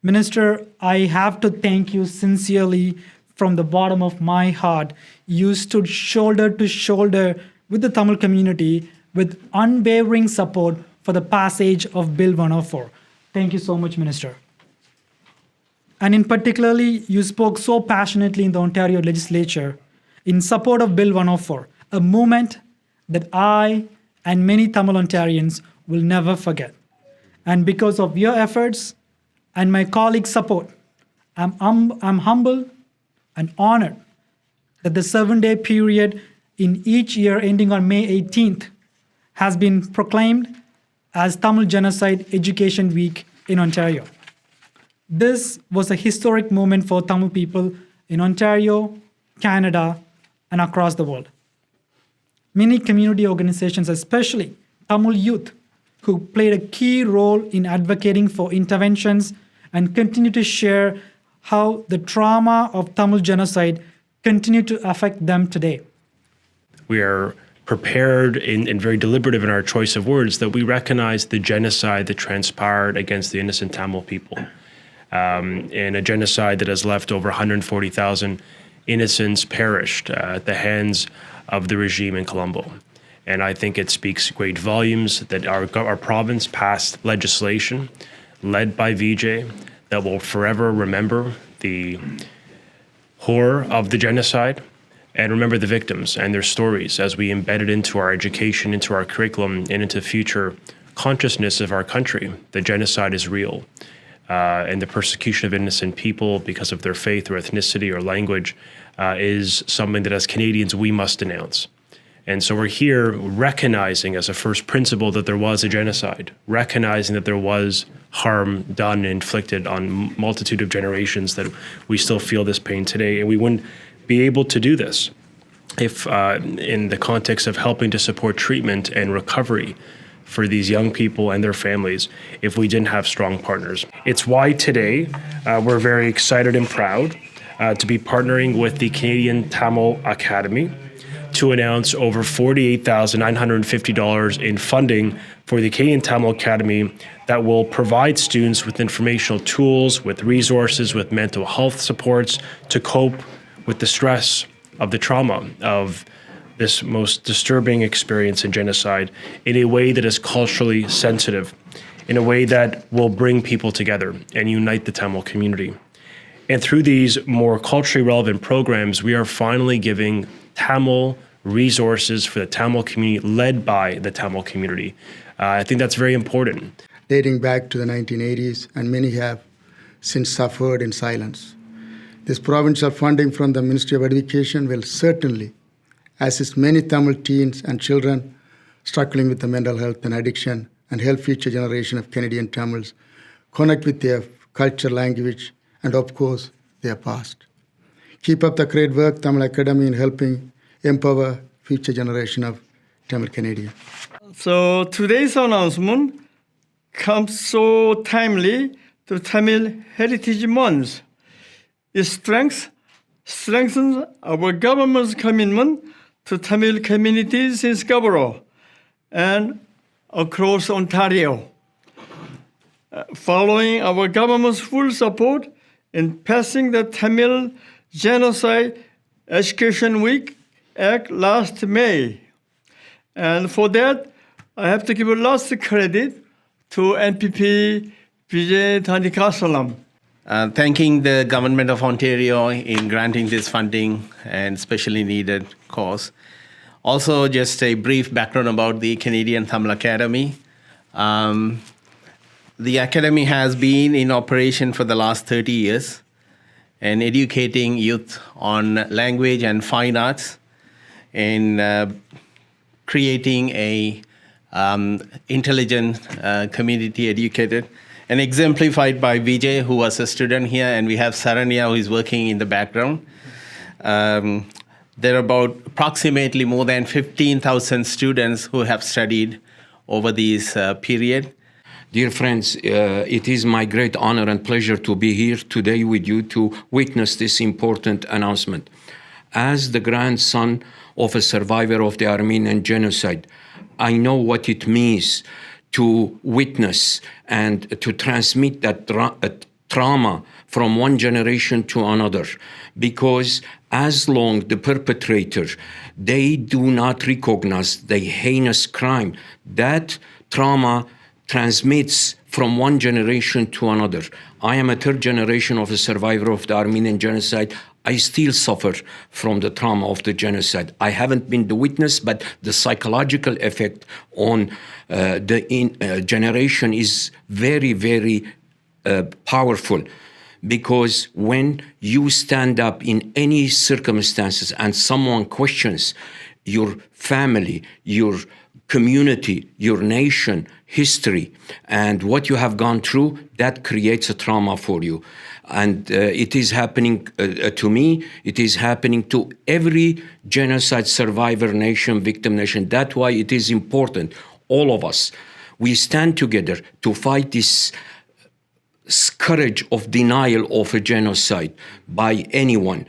Minister, I have to thank you sincerely from the bottom of my heart. You stood shoulder to shoulder with the Tamil community with unwavering support for the passage of Bill 104. Thank you so much, Minister. And in particularly, you spoke so passionately in the Ontario legislature in support of Bill 104, a movement that I and many Tamil Ontarians will never forget. And because of your efforts and my colleagues' support, I'm humble and honored that the 7-day period in each year ending on May 18th has been proclaimed as Tamil Genocide Education Week in Ontario. This was a historic moment for Tamil people in Ontario, Canada, and across the world. Many community organizations, especially Tamil youth, who played a key role in advocating for interventions and continue to share how the trauma of Tamil genocide continue to affect them today. We are prepared and very deliberative in our choice of words that we recognize the genocide that transpired against the innocent Tamil people, and a genocide that has left over 140,000 innocents perished at the hands of the regime in Colombo. And I think it speaks great volumes that our province passed legislation led by VJ that will forever remember the horror of the genocide and remember the victims and their stories as we embed it into our education, into our curriculum, and into future consciousness of our country. The genocide is real. And the persecution of innocent people because of their faith or ethnicity or language is something that as Canadians we must denounce. And so we're here recognizing as a first principle that there was a genocide, recognizing that there was harm done and inflicted on multitude of generations, that we still feel this pain today. And we wouldn't be able to do this if in the context of helping to support treatment and recovery for these young people and their families if we didn't have strong partners. It's why today we're very excited and proud to be partnering with the Canadian Tamil Academy to announce over $48,950 in funding for the Canadian Tamil Academy that will provide students with informational tools, with resources, with mental health supports to cope with the stress of the trauma of this most disturbing experience in genocide in a way that is culturally sensitive, in a way that will bring people together and unite the Tamil community. And through these more culturally relevant programs, we are finally giving Tamil resources for the Tamil community led by the Tamil community. I think that's very important. Dating back to the 1980s, and many have since suffered in silence. This provincial funding from the Ministry of Education will certainly assist many Tamil teens and children struggling with the mental health and addiction, and help future generation of Canadian Tamils connect with their culture, language, and of course, their past. Keep up the great work, Tamil Academy, in helping empower future generation of Tamil Canadians. So today's announcement comes so timely to Tamil Heritage Month. It strengthens our government's commitment to Tamil communities in Scarborough and across Ontario. Following our government's full support in passing the Tamil Genocide Education Week Act last May. And for that, I have to give a lot of credit to NPP Vijay Thandikasalam. Thanking the Government of Ontario in granting this funding and specially needed cause. Also, just a brief background about the Canadian Tamil Academy. The Academy has been in operation for the last 30 years and educating youth on language and fine arts and creating a intelligent community educated and exemplified by Vijay, who was a student here, and we have Saranya, who is working in the background. There are about approximately more than 15,000 students who have studied over this period. Dear friends, it is my great honor and pleasure to be here today with you to witness this important announcement. As the grandson of a survivor of the Armenian genocide, I know what it means to witness and to transmit that trauma from one generation to another, because as long the perpetrator, they do not recognize the heinous crime, that trauma transmits from one generation to another. I am a third generation of a survivor of the Armenian genocide. I still suffer from the trauma of the genocide. I haven't been the witness, but the psychological effect on the generation is very, very powerful. Because when you stand up in any circumstances and someone questions your family, your community, your nation, history, and what you have gone through, that creates a trauma for you. And it is happening to me, it is happening to every genocide survivor nation, victim nation. That's why it is important, all of us, we stand together to fight this scourge of denial of a genocide by anyone.